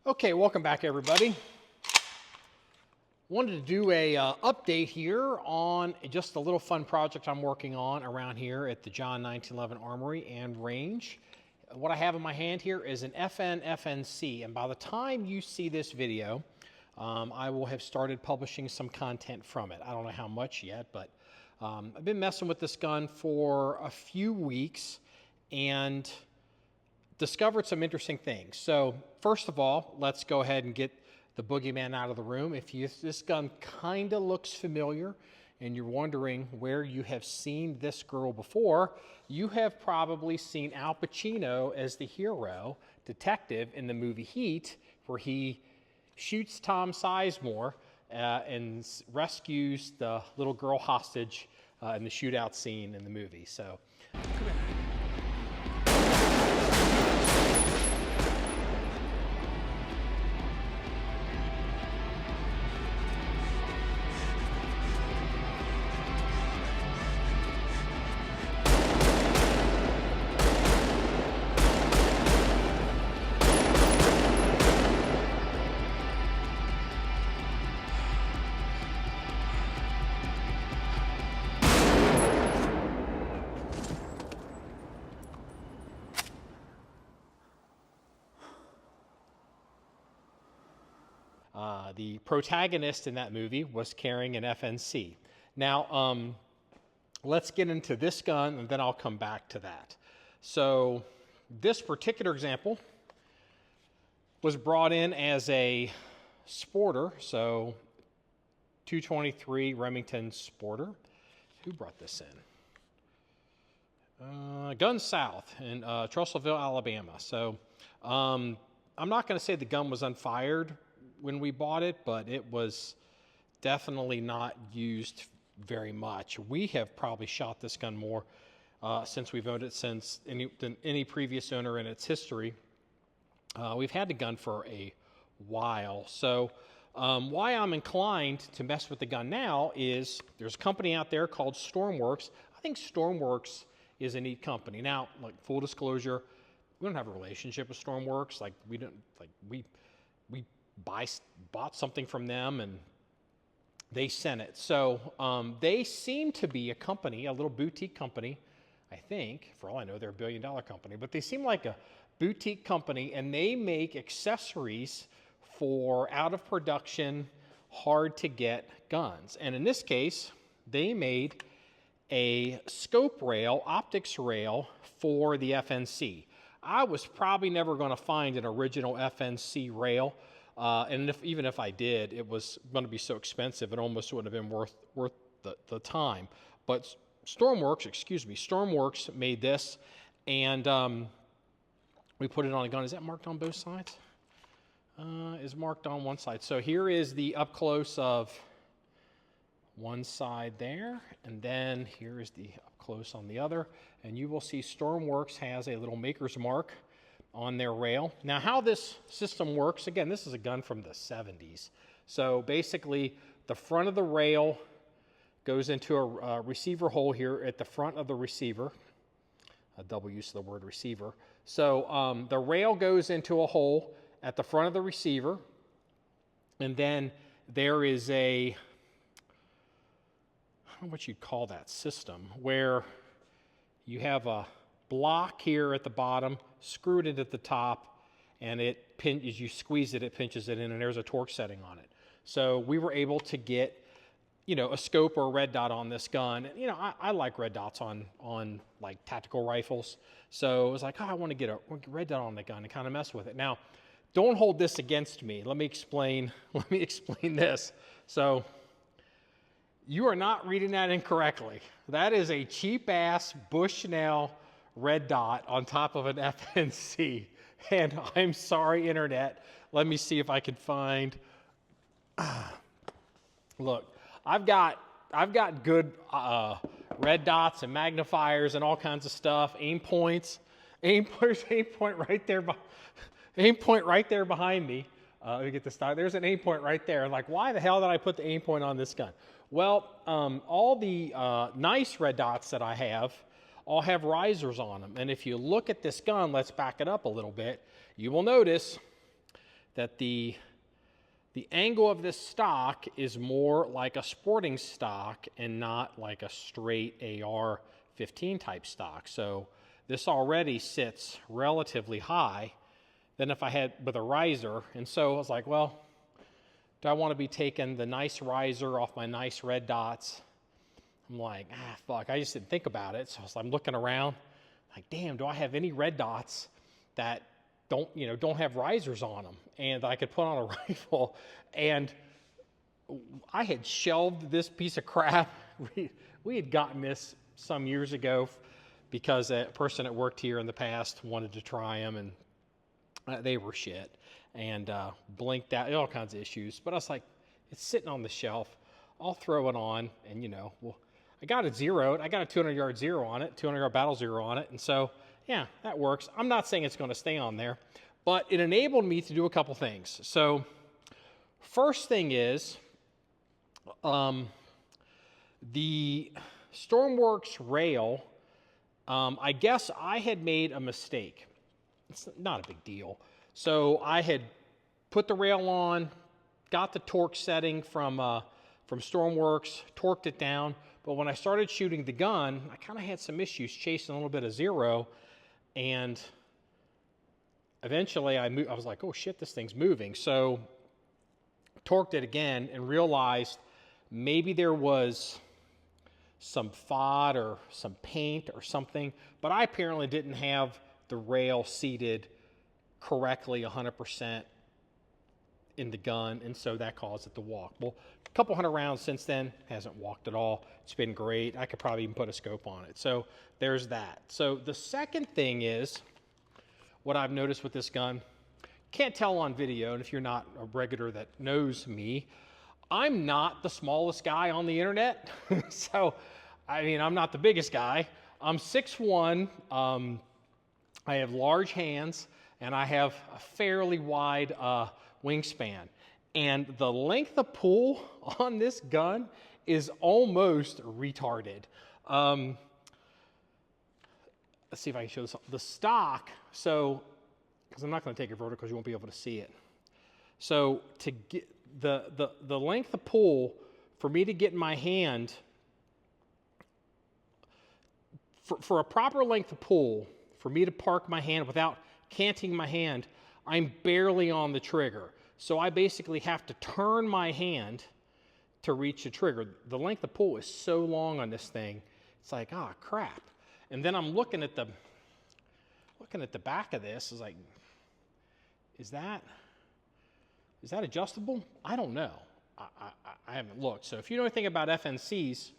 Okay, welcome back everybody. Wanted to do a update here on just a little fun project I'm working on around here at the John 1911 Armory and Range. What I have in my hand here is an FN FNC, and by the time you see this video, I will have started publishing some content from it. I don't know how much yet, but I've been messing with this gun for a few weeks and discovered some interesting things. So first of all, let's go ahead and get the boogeyman out of the room. If this gun kind of looks familiar and you're wondering where you have seen this girl before, you have probably seen Al Pacino as the hero detective in the movie Heat, where he shoots Tom Sizemore and rescues the little girl hostage in the shootout scene in the movie. So come here. The protagonist in that movie was carrying an FNC. Now, let's get into this gun, and then I'll come back to that. So this particular example was brought in as a sporter, so 223 Remington Sporter. Who brought this in? Gun South in Trussellville, Alabama. So I'm not going to say the gun was unfired when we bought it, but it was definitely not used very much. We have probably shot this gun more since we've owned it than any previous owner in its history. We've had the gun for a while. So why I'm inclined to mess with the gun now is there's a company out there called Stormworks. I think Stormworks is a neat company. Now, like, full disclosure, we don't have a relationship with Stormworks. Like, we bought something from them and they sent it. So they seem to be a company, a little boutique company. I think, for all I know, they're a billion-dollar company, but they seem like a boutique company, and they make accessories for out-of-production, hard-to-get guns. And in this case, they made a scope rail, optics rail for the FNC. I was probably never going to find an original FNC rail. And even if I did, it was going to be so expensive, it almost wouldn't have been worth the time. But Stormworks made this, and we put it on a gun. Is that marked on both sides? Is marked on one side. So here is the up close of one side there, and then here is the up close on the other. And you will see Stormworks has a little maker's mark on their rail. Now, how this system works, again, this is a gun from the 70s. So basically, the front of the rail goes into a receiver hole here at the front of the receiver. A double use of the word receiver. So the rail goes into a hole at the front of the receiver, and then there is I don't know what you'd call that system, where you have a block here at the bottom, screwed it at the top, and as you squeeze it, it pinches it in, and there's a torque setting on it. So we were able to get, a scope or a red dot on this gun. I like red dots on like tactical rifles. So it was like, I want to get a red dot on the gun and kind of mess with it. Now, don't hold this against me. Let me explain this. So you are not reading that incorrectly. That is a cheap-ass Bushnell red dot on top of an FNC. And I'm sorry, internet. Let me see if I can find. Look, I've got good red dots and magnifiers and all kinds of stuff. Aim point right there. Aim point right there behind me. Let me get this started. There's an aim point right there. Like, why the hell did I put the aim point on this gun? Well, all the nice red dots that I have all have risers on them. And if you look at this gun, let's back it up a little bit, you will notice that the angle of this stock is more like a sporting stock and not like a straight AR-15 type stock. So this already sits relatively high than if I had with a riser. And so I was like, well, do I want to be taking the nice riser off my nice red dots? I'm like, fuck, I just didn't think about it. So I'm looking around, like, damn, do I have any red dots that don't have risers on them and I could put on a rifle? And I had shelved this piece of crap. We had gotten this some years ago because a person that worked here in the past wanted to try them, and they were shit and blinked out, all kinds of issues. But I was like, it's sitting on the shelf. I'll throw it on, and I got it zeroed. I got a 200-yard zero on it, 200-yard battle zero on it, and so yeah, that works. I'm not saying it's going to stay on there, but it enabled me to do a couple things. So first thing is the Stormworks rail, I guess I had made a mistake. It's not a big deal. So I had put the rail on, got the torque setting from Stormworks, torqued it down, but when I started shooting the gun, I kind of had some issues chasing a little bit of zero, and eventually I was like, oh shit, this thing's moving. So torqued it again and realized maybe there was some FOD or some paint or something, but I apparently didn't have the rail seated correctly 100% in the gun, and so that caused it to walk. Well, a couple hundred rounds since then, hasn't walked at all. It's been great. I could probably even put a scope on it. So there's that. So the second thing is, what I've noticed with this gun, can't tell on video, and if you're not a regular that knows me, I'm not the smallest guy on the internet. So, I mean, I'm not the biggest guy. I'm 6'1", I have large hands, and I have a fairly wide wingspan. And the length of pull on this gun is almost retarded. Let's see if I can show this. The stock, so, because I'm not going to take it vertical because you won't be able to see it. So to get the length of pull for me to get in my hand, for a proper length of pull, for me to park my hand without canting my hand, I'm barely on the trigger. So I basically have to turn my hand to reach the trigger. The length of pull is so long on this thing, it's like, oh crap. And then I'm looking at the back of this, is like, is that adjustable? I don't know. I haven't looked. So if you know anything about FNCs,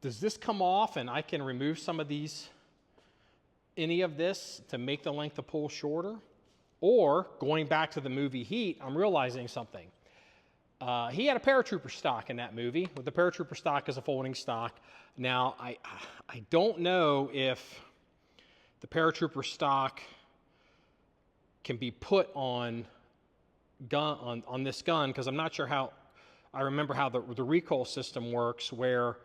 does this come off and I can remove some of these, any of this to make the length of pull shorter? Or, going back to the movie Heat, I'm realizing something. He had a paratrooper stock in that movie, with the paratrooper stock as a folding stock. Now, I don't know if the paratrooper stock can be put on this gun, because I'm not sure how. I remember how the recoil system works, where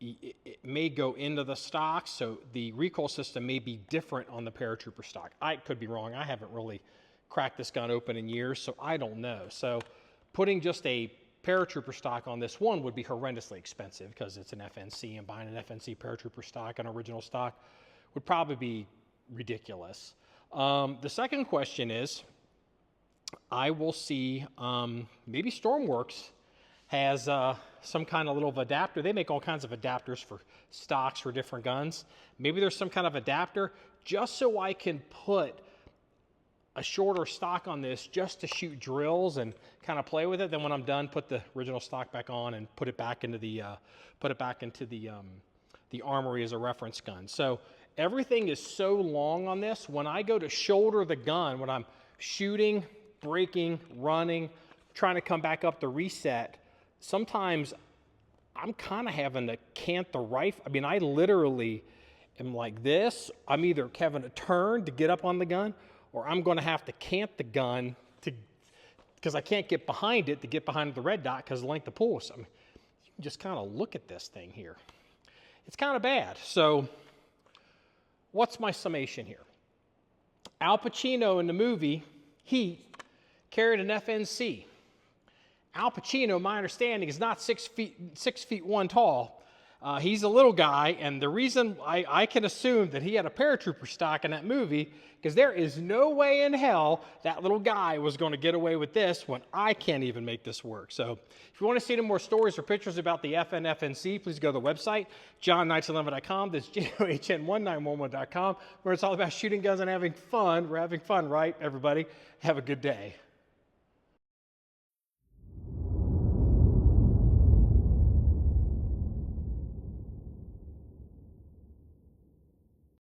it may go into the stock, so the recoil system may be different on the paratrooper stock. I could be wrong. I haven't really cracked this gun open in years, so I don't know. So putting just a paratrooper stock on this one would be horrendously expensive, because it's an FNC, and buying an FNC paratrooper stock, an original stock, would probably be ridiculous. The second question is, I will see, maybe Stormworks has some kind of little adapter. They make all kinds of adapters for stocks for different guns. Maybe there's some kind of adapter just so I can put a shorter stock on this just to shoot drills and kind of play with it. Then when I'm done, put the original stock back on and put it back into the armory as a reference gun. So everything is so long on this. When I go to shoulder the gun, when I'm shooting, braking, running, trying to come back up to reset, sometimes I'm kind of having to cant the rifle. I mean, I literally am like this. I'm either having to turn to get up on the gun, or I'm going to have to cant the gun because I can't get behind it to get behind the red dot because of the length of pull. So, I mean, you can just kind of look at this thing here. It's kind of bad. So what's my summation here? Al Pacino in the movie He carried an FNC. Al Pacino, my understanding, is not 6'1" tall. He's a little guy, and the reason I can assume that he had a paratrooper stock in that movie, because there is no way in hell that little guy was going to get away with this when I can't even make this work. So if you want to see any more stories or pictures about the FN FNC, please go to the website, john1911.com. That's john1911.com, where it's all about shooting guns and having fun. We're having fun, right, everybody? Have a good day.